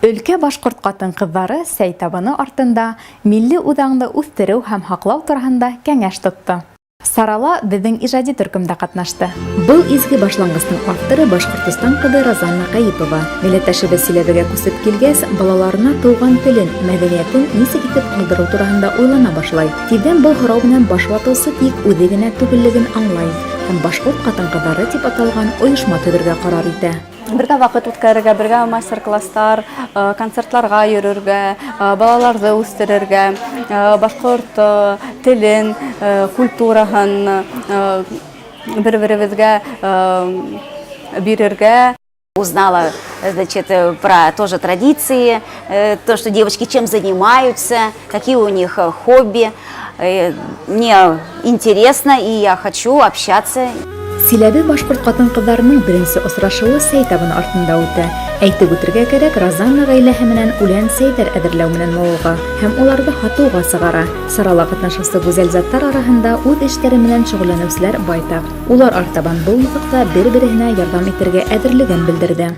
Өлкә башҡорт ҡатын-ҡыҙҙары сәй табыны артында милли үҙаңды үҫтереү һәм һаҡлау тураһында кәңәш тотто. Сарала беҙҙең ижади төркөмдә ҡатнашты. Был изге башланғыстың авторы Башҡортостан ҡыҙы Розанна Ҡәйипова. Милләттәшебеҙ Силәбегә күсеп килгәс, балаларына тыуған телен, мәҙәниәтен нисек итеп ҡалдырыу тураһында уйлана башлай. Тиҙҙән был һорау менән баш ватыусы тик үҙе генә түгеллеген аңлай һәм башҡорт ҡатын-ҡыҙҙары тип аталған ойошма төҙөргә ҡарар итә. Бергә ваҡыт үткәрергә, бергә мастер-класстар, концертларға йөрөргә, балаларҙы үҫтерергә, башҡорт телен, культураһын бер-беребеҙгә бирергә. Узнала, значит, про тоже традиции, то, что девочки чем занимаются, какие у них хобби. Мне интересно, и я хочу общаться. Силәбе башҡорт ҡатын-ҡыҙҙарының беренсе осрашыуы сәй табыны артында үтә. Әйтеп үтергә кәрәк, Розанна ғаиләһе менән үлән сәйҙәр әҙерләү менән мауыға һәм уларҙы һатыуға сығара. Сарала ҡатнашыусы гүзәл заттар араһында үҙ эштәре менән шөғөлләнеүселәр байтаҡ. Улар артабан был юҫыҡта бер-береһенә ярҙам итергә әҙерлеген белдерҙе.